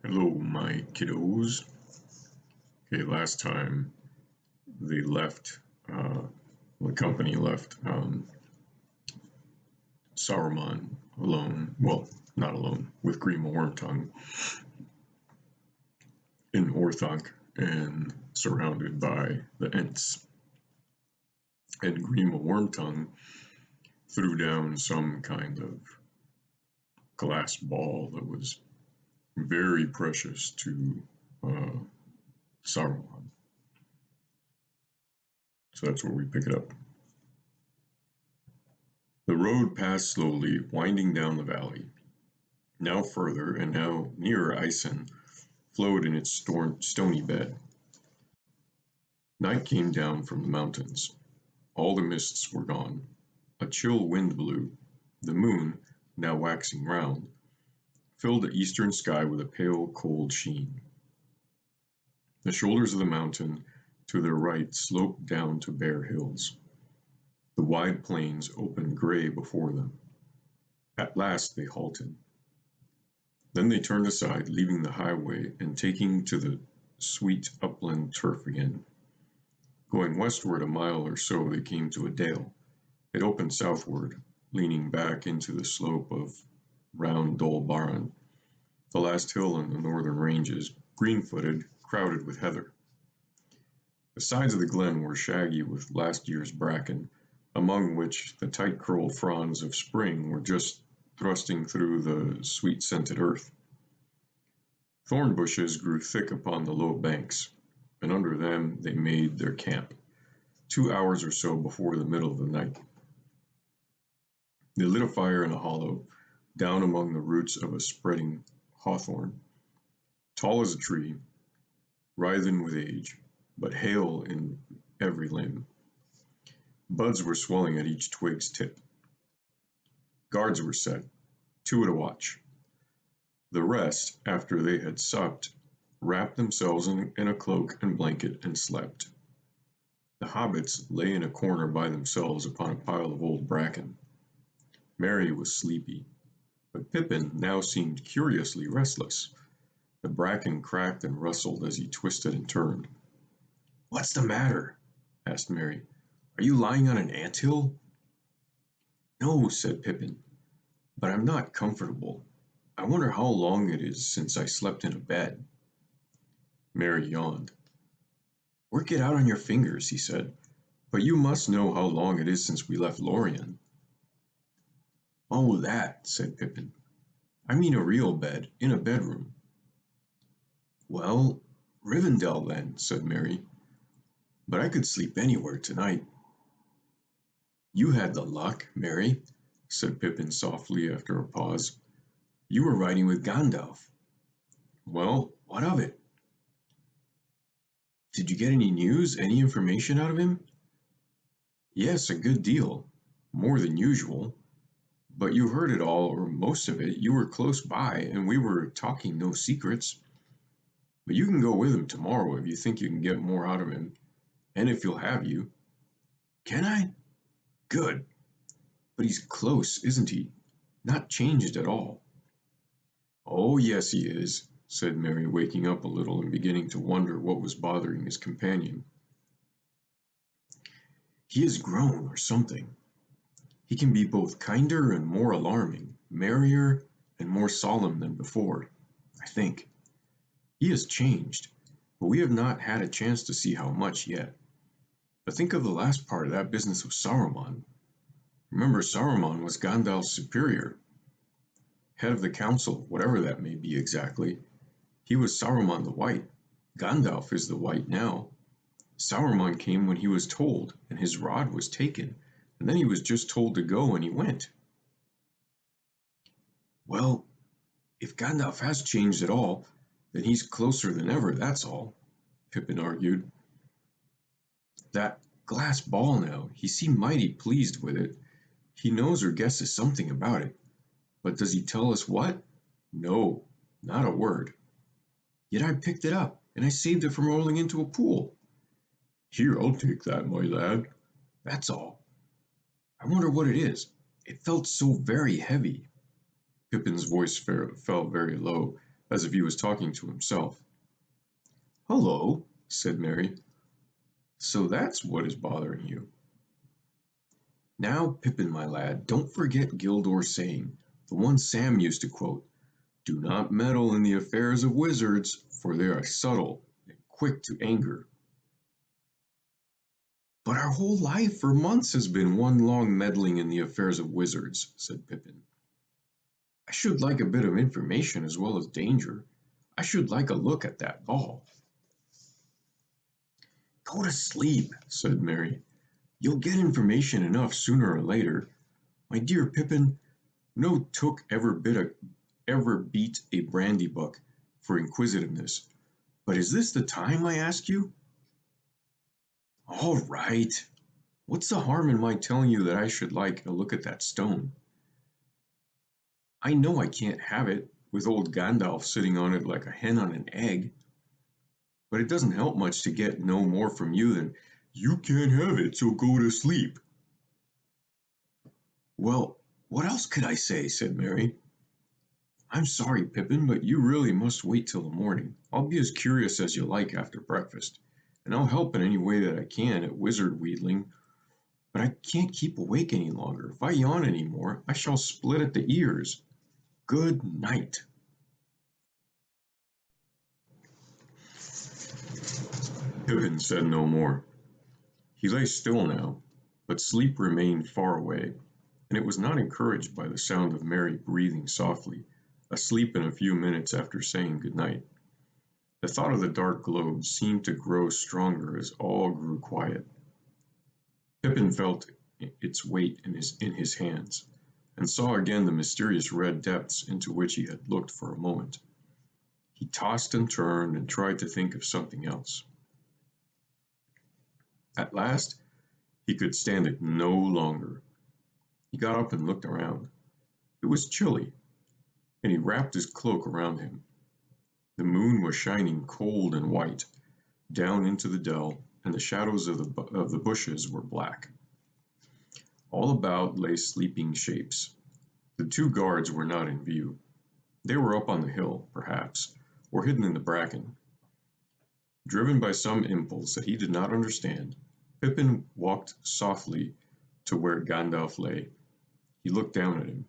Hello, my kiddos. Okay, last time they left, the company left Saruman alone. Well, not alone, with Grima Wormtongue in Orthanc and surrounded by the Ents. And Grima Wormtongue threw down some kind of glass ball that was very precious to Saruman. So that's where we pick it up. The road passed slowly, winding down the valley. Now further, and now nearer Isen, flowed in its stony bed. Night came down from the mountains. All the mists were gone. A chill wind blew. The moon, now waxing round, filled the eastern sky with a pale, cold sheen. The shoulders of the mountain to their right sloped down to bare hills. The wide plains opened gray before them. At last they halted. Then they turned aside, leaving the highway and taking to the sweet upland turf again. Going westward a mile or so, they came to a dale. It opened southward, leaning back into the slope of Round Dol Baran, the last hill in the northern ranges, green-footed, crowded with heather. The sides of the glen were shaggy with last year's bracken, among which the tight-curled fronds of spring were just thrusting through the sweet-scented earth. Thorn bushes grew thick upon the low banks, and under them they made their camp, 2 hours or so before the middle of the night. They lit a fire in a hollow, down among the roots of a spreading hawthorn, tall as a tree, writhen with age, but hale in every limb. Buds were swelling at each twig's tip. Guards were set, 2 at a watch. The rest, after they had supped, wrapped themselves in a cloak and blanket and slept. The hobbits lay in a corner by themselves upon a pile of old bracken. Merry was sleepy, but Pippin now seemed curiously restless. The bracken cracked and rustled as he twisted and turned. "What's the matter?" asked Merry. "Are you lying on an anthill?" "No," said Pippin, "but I'm not comfortable. I wonder how long it is since I slept in a bed." Merry yawned. "Work it out on your fingers," he said, "but you must know how long it is since we left Lorien." "Oh, that," said Pippin. "I mean a real bed, in a bedroom." "Well, Rivendell then," said Merry. "But I could sleep anywhere tonight." "You had the luck, Merry," said Pippin softly after a pause. "You were riding with Gandalf." "Well, what of it?" "Did you get any news, any information out of him?" "Yes, a good deal. More than usual. But you heard it all, or most of it. You were close by, and we were talking no secrets. But you can go with him tomorrow if you think you can get more out of him, and if he'll have you." "Can I? Good. But he's close, isn't he? Not changed at all." "Oh, yes, he is," said Merry, waking up a little and beginning to wonder what was bothering his companion. "He has grown, or something. He can be both kinder and more alarming, merrier and more solemn than before, I think. He has changed, but we have not had a chance to see how much yet. But think of the last part of that business with Saruman. Remember, Saruman was Gandalf's superior, head of the council, whatever that may be exactly. He was Saruman the White. Gandalf is the White now. Saruman came when he was told, and his rod was taken, and then he was just told to go, and he went." "Well, if Gandalf has changed at all, then he's closer than ever, that's all," Pippin argued. "That glass ball now, he seemed mighty pleased with it. He knows or guesses something about it. But does he tell us what? No, not a word. Yet I picked it up, and I saved it from rolling into a pool." "Here, I'll take that, my lad." "That's all. I wonder what it is. It felt so very heavy." Pippin's voice fell very low, as if he was talking to himself. "Hullo," said Mary. "So that's what is bothering you." "Now, Pippin, my lad, don't forget Gildor's saying, the one Sam used to quote, 'Do not meddle in the affairs of wizards, for they are subtle and quick to anger.'" "But our whole life for months has been one long meddling in the affairs of wizards," said Pippin. "I should like a bit of information as well as danger. I should like a look at that ball." "Go to sleep," said Mary. "You'll get information enough sooner or later. My dear Pippin, no took ever beat a brandy buck for inquisitiveness. But is this the time, I ask you?" "All right. What's the harm in my telling you that I should like a look at that stone? I know I can't have it, with old Gandalf sitting on it like a hen on an egg. But it doesn't help much to get no more from you than, 'You can't have it, so go to sleep.'" "Well, what else could I say?" said Mary. "I'm sorry, Pippin, but you really must wait till the morning. I'll be as curious as you like after breakfast, and I'll help in any way that I can at wizard wheedling. But I can't keep awake any longer. If I yawn any more, I shall split at the ears. Good night." Pippin said no more. He lay still now, but sleep remained far away, and it was not encouraged by the sound of Mary breathing softly, asleep in a few minutes after saying good night. The thought of the dark globe seemed to grow stronger as all grew quiet. Pippin felt its weight in his hands, and saw again the mysterious red depths into which he had looked for a moment. He tossed and turned and tried to think of something else. At last he could stand it no longer. He got up and looked around. It was chilly, and he wrapped his cloak around him. The moon was shining cold and white down into the dell, and the shadows of the bushes were black. All about lay sleeping shapes. The two guards were not in view. They were up on the hill, perhaps, or hidden in the bracken. Driven by some impulse that he did not understand, Pippin walked softly to where Gandalf lay. He looked down at him.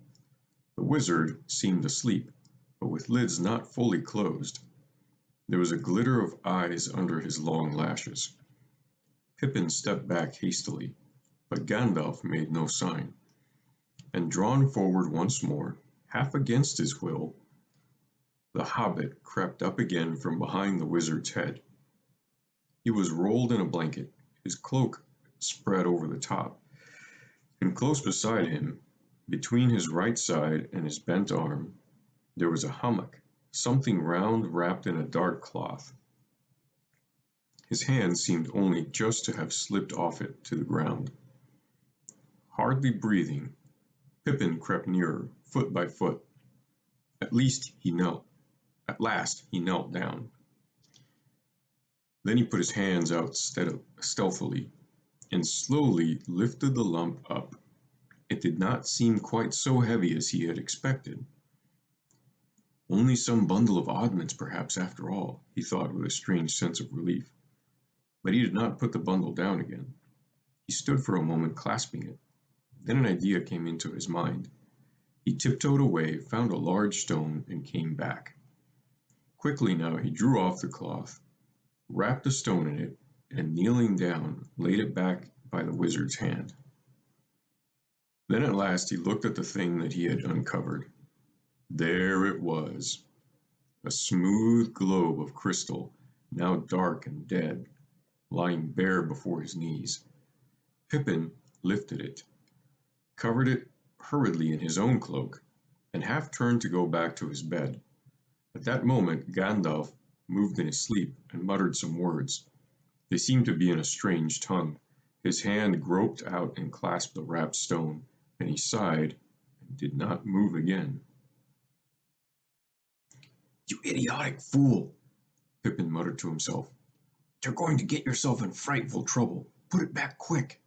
The wizard seemed asleep, but with lids not fully closed. There was a glitter of eyes under his long lashes. Pippin stepped back hastily, but Gandalf made no sign, and drawn forward once more, half against his will, the hobbit crept up again from behind the wizard's head. He was rolled in a blanket, his cloak spread over the top, and close beside him, between his right side and his bent arm, there was a hummock, something round wrapped in a dark cloth. His hand seemed only just to have slipped off it to the ground. Hardly breathing, Pippin crept nearer, foot by foot. At last he knelt down. Then he put his hands out stealthily, and slowly lifted the lump up. It did not seem quite so heavy as he had expected. Only some bundle of oddments, perhaps, after all, he thought with a strange sense of relief. But he did not put the bundle down again. He stood for a moment clasping it. Then an idea came into his mind. He tiptoed away, found a large stone, and came back. Quickly now he drew off the cloth, wrapped the stone in it, and kneeling down, laid it back by the wizard's hand. Then at last he looked at the thing that he had uncovered. There it was, a smooth globe of crystal, now dark and dead, lying bare before his knees. Pippin lifted it, covered it hurriedly in his own cloak, and half turned to go back to his bed. At that moment Gandalf moved in his sleep and muttered some words. They seemed to be in a strange tongue. His hand groped out and clasped the wrapped stone, and he sighed and did not move again. "You idiotic fool," Pippin muttered to himself. "You're going to get yourself in frightful trouble. Put it back quick."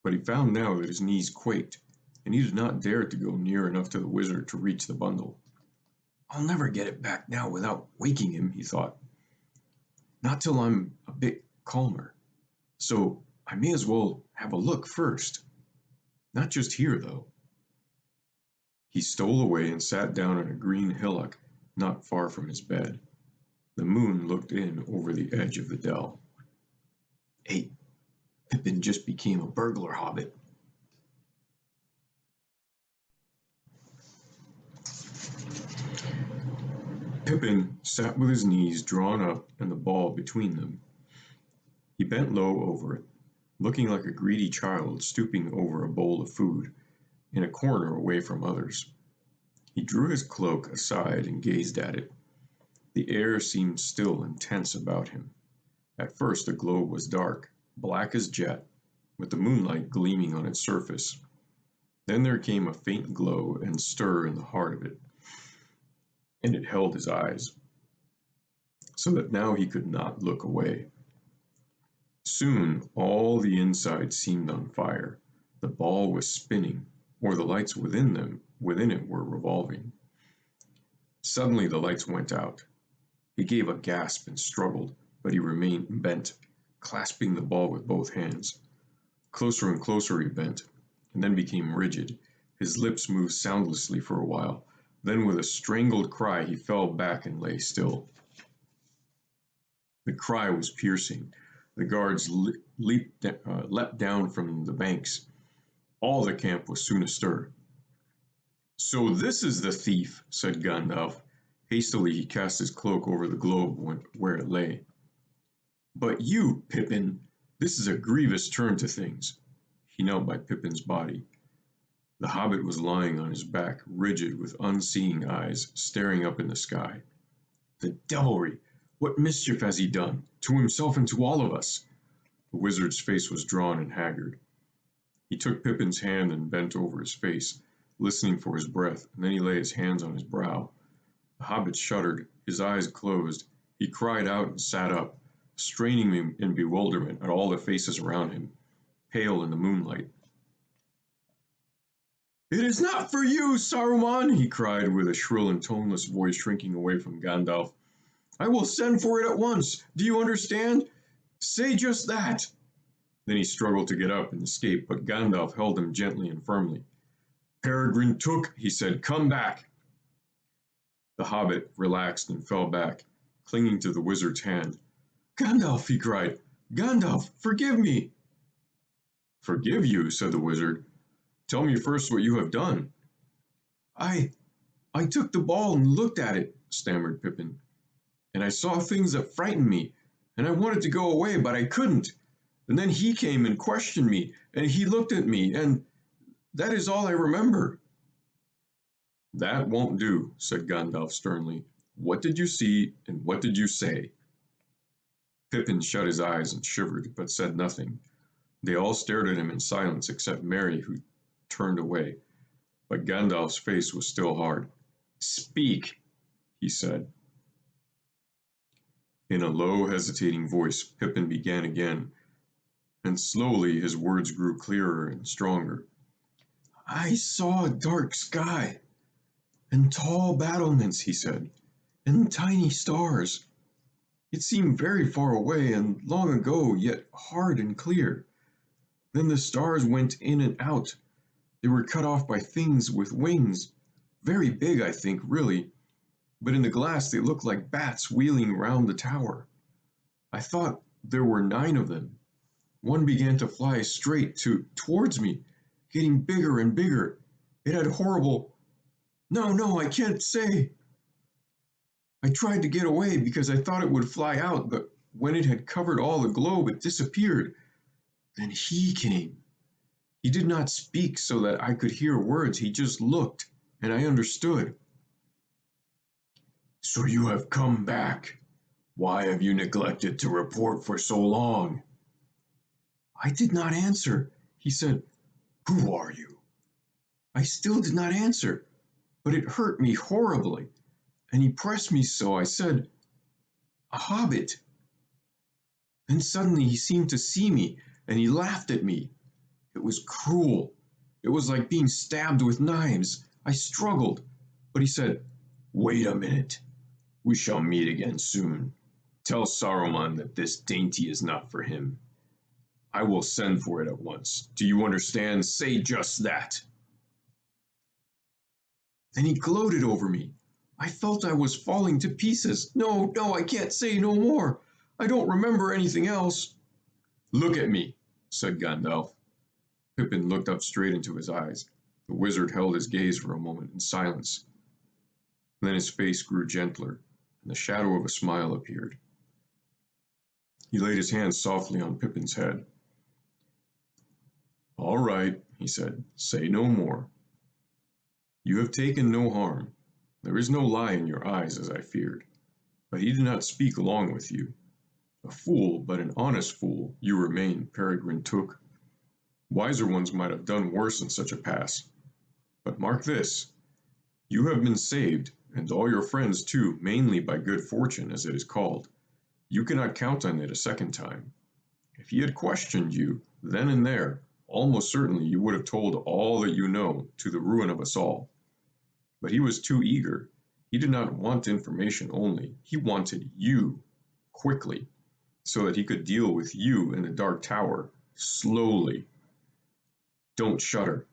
But he found now that his knees quaked, and he did not dare to go near enough to the wizard to reach the bundle. I'll never get it back now without waking him, he thought. Not till I'm a bit calmer. So I may as well have a look first. Not just here, though. He stole away and sat down on a green hillock not far from his bed. The moon looked in over the edge of the dell. Hey, Pippin just became a burglar hobbit. Pippin sat with his knees drawn up and the ball between them. He bent low over it, looking like a greedy child stooping over a bowl of food, in a corner away from others. He drew his cloak aside and gazed at it. The air seemed still and tense about him. At first the globe was dark, black as jet, with the moonlight gleaming on its surface. Then there came a faint glow and stir in the heart of it, and it held his eyes, so that now he could not look away. Soon all the inside seemed on fire. The ball was spinning, or the lights within it were revolving. Suddenly the lights went out. He gave a gasp and struggled, but he remained bent, clasping the ball with both hands. Closer and closer he bent, and then became rigid. His lips moved soundlessly for a while. Then with a strangled cry he fell back and lay still. The cry was piercing. The guards leapt down from the banks. All the camp was soon astir. "So this is the thief," said Gandalf. Hastily he cast his cloak over the globe where it lay. "But you, Pippin, this is a grievous turn to things." He knelt by Pippin's body. The hobbit was lying on his back, rigid with unseeing eyes, staring up in the sky. "The devilry! What mischief has he done, to himself and to all of us?" The wizard's face was drawn and haggard. He took Pippin's hand and bent over his face, listening for his breath, and then he laid his hands on his brow. The hobbit shuddered, his eyes closed. He cried out and sat up, straining in bewilderment at all the faces around him, pale in the moonlight. "It is not for you, Saruman!" he cried with a shrill and toneless voice shrinking away from Gandalf. "I will send for it at once. Do you understand? Say just that." Then he struggled to get up and escape, but Gandalf held him gently and firmly. "Peregrine Took," he said, "come back." The hobbit relaxed and fell back, clinging to the wizard's hand. "Gandalf," he cried, "Gandalf, forgive me." "Forgive you?" said the wizard. "Tell me first what you have done." I took the ball and looked at it," stammered Pippin, "and I saw things that frightened me, and I wanted to go away, but I couldn't. And then he came and questioned me, and he looked at me, and that is all I remember." "That won't do," said Gandalf sternly. "What did you see, and what did you say?" Pippin shut his eyes and shivered, but said nothing. They all stared at him in silence except Merry, who turned away. But Gandalf's face was still hard. "Speak," he said. In a low, hesitating voice, Pippin began again, and slowly his words grew clearer and stronger. "I saw a dark sky, and tall battlements," he said, "and tiny stars. It seemed very far away and long ago, yet hard and clear. Then the stars went in and out. They were cut off by things with wings, very big, I think, really, but in the glass they looked like bats wheeling round the tower. I thought there were 9 of them. One began to fly straight towards me, getting bigger and bigger. It had horrible... No, I can't say. I tried to get away because I thought it would fly out, but when it had covered all the globe, it disappeared. Then he came. He did not speak so that I could hear words. He just looked, and I understood." "So you have come back. Why have you neglected to report for so long?" I did not answer. He said, "Who are you?" I still did not answer, but it hurt me horribly, and he pressed me so I said, "A hobbit." Then suddenly he seemed to see me, and he laughed at me. It was cruel. It was like being stabbed with knives. I struggled, but he said, Wait a minute. We shall meet again soon. Tell Saruman that this dainty is not for him. I will send for it at once. Do you understand? Say just that. Then he gloated over me. I felt I was falling to pieces. No, no, I can't say no more. I don't remember anything else. Look at me, said Gandalf. Pippin looked up straight into his eyes. The wizard held his gaze for a moment in silence. Then his face grew gentler, and the shadow of a smile appeared. He laid his hand softly on Pippin's head. All right, he said, say no more. You have taken no harm. There is no lie in your eyes, as I feared. But he did not speak long with you. A fool, but an honest fool, you remain, Peregrine Took. Wiser ones might have done worse in such a pass. But mark this, you have been saved, and all your friends too, mainly by good fortune, as it is called. You cannot count on it a second time. If he had questioned you, then and there, almost certainly you would have told all that you know, to the ruin of us all. But he was too eager. He did not want information only. He wanted you, quickly, so that he could deal with you in the Dark Tower, slowly. Don't shudder.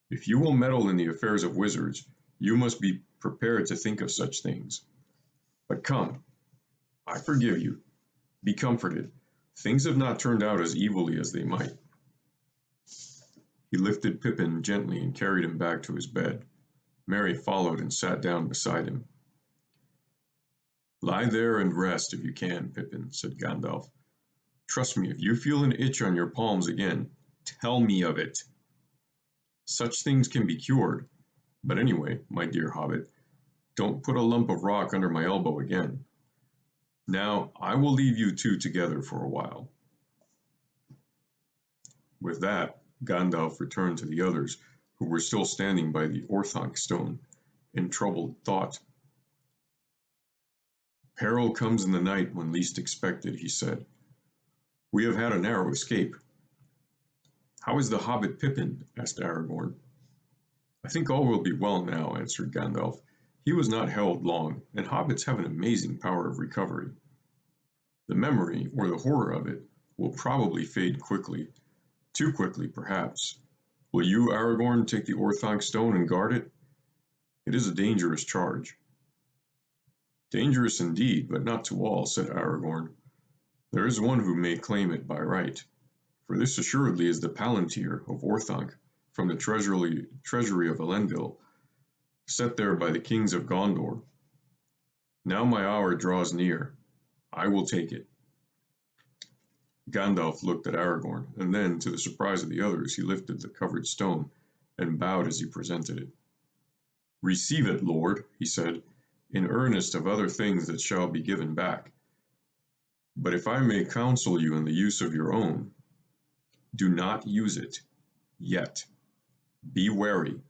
If you will meddle in the affairs of wizards, you must be prepared to think of such things. But come, I forgive you. Be comforted. Things have not turned out as evilly as they might. He lifted Pippin gently and carried him back to his bed. Merry followed and sat down beside him. Lie there and rest if you can, Pippin, said Gandalf. Trust me, if you feel an itch on your palms again, tell me of it. Such things can be cured. But anyway, my dear hobbit, don't put a lump of rock under my elbow again. Now, I will leave you two together for a while. With that, Gandalf returned to the others, who were still standing by the Orthanc stone, in troubled thought. Peril comes in the night when least expected, he said. We have had a narrow escape. How is the hobbit Pippin? Asked Aragorn. I think all will be well now, answered Gandalf. He was not held long, and hobbits have an amazing power of recovery. The memory, or the horror of it, will probably fade quickly. Too quickly, perhaps. Will you, Aragorn, take the Orthanc stone and guard it? It is a dangerous charge. Dangerous indeed, but not to all, said Aragorn. There is one who may claim it by right, for this assuredly is the Palantir of Orthanc, from the treasury of Elendil, set there by the kings of Gondor. Now my hour draws near. I will take it. Gandalf looked at Aragorn, and then, to the surprise of the others, he lifted the covered stone, and bowed as he presented it. Receive it, Lord, he said, in earnest of other things that shall be given back. But if I may counsel you in the use of your own, do not use it, yet. Be wary.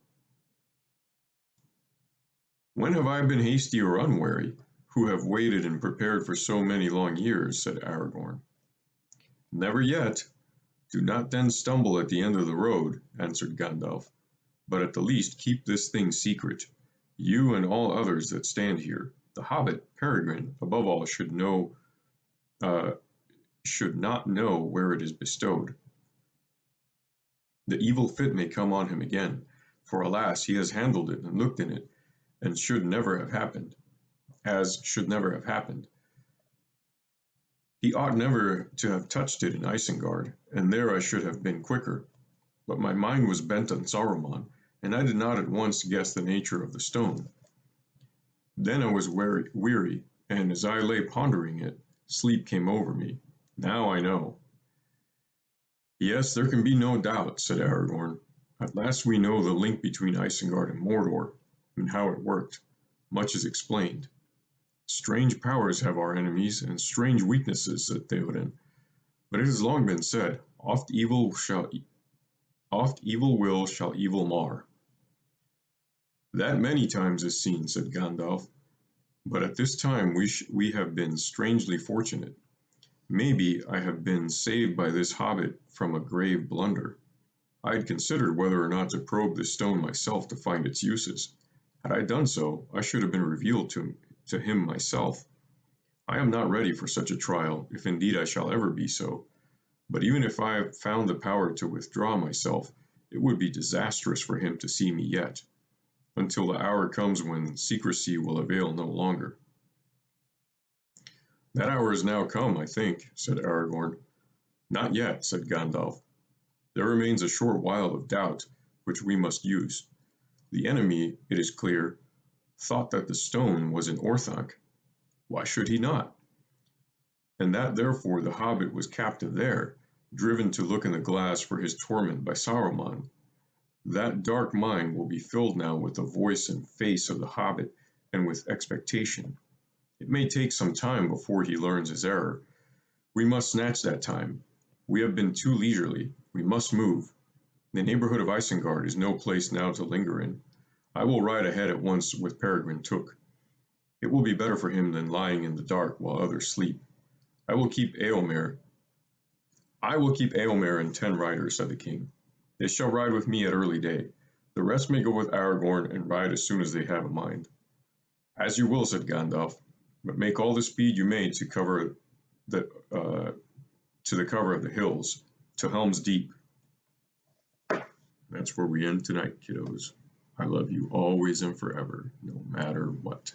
When have I been hasty or unwary, who have waited and prepared for so many long years, said Aragorn. Never yet. Do not then stumble at the end of the road, answered Gandalf, but at the least keep this thing secret. You and all others that stand here, the hobbit, Peregrine, above all, should not know where it is bestowed. The evil fit may come on him again, for alas, he has handled it and looked in it, and should never have happened. He ought never to have touched it in Isengard, and there I should have been quicker. But my mind was bent on Saruman, and I did not at once guess the nature of the stone. Then I was weary, and as I lay pondering it, sleep came over me. Now I know. Yes, there can be no doubt, said Aragorn. At last we know the link between Isengard and Mordor, and how it worked. Much is explained. Strange powers have our enemies, and strange weaknesses, said Theoden. But it has long been said, oft evil will shall evil mar. That many times is seen, said Gandalf. But at this time we have been strangely fortunate. Maybe I have been saved by this hobbit from a grave blunder. I had considered whether or not to probe this stone myself to find its uses. Had I done so, I should have been revealed to him myself. I am not ready for such a trial, if indeed I shall ever be so. But even if I found the power to withdraw myself, it would be disastrous for him to see me yet, until the hour comes when secrecy will avail no longer." "That hour is now come, I think," said Aragorn. "Not yet," said Gandalf. "There remains a short while of doubt, which we must use. The enemy, it is clear, thought that the stone was in Orthanc. Why should he not? And that therefore the hobbit was captive there, driven to look in the glass for his torment by Saruman. That dark mind will be filled now with the voice and face of the hobbit, and with expectation. It may take some time before he learns his error. We must snatch that time. We have been too leisurely. We must move. The neighborhood of Isengard is no place now to linger in. I will ride ahead at once with Peregrine Took. It will be better for him than lying in the dark while others sleep. I will keep Eomer and 10 riders," said the king. "They shall ride with me at early day. The rest may go with Aragorn and ride as soon as they have a mind." "As you will," said Gandalf, "but make all the speed you may to the cover of the hills, to Helm's Deep." That's where we end tonight, kiddos. I love you always and forever, no matter what.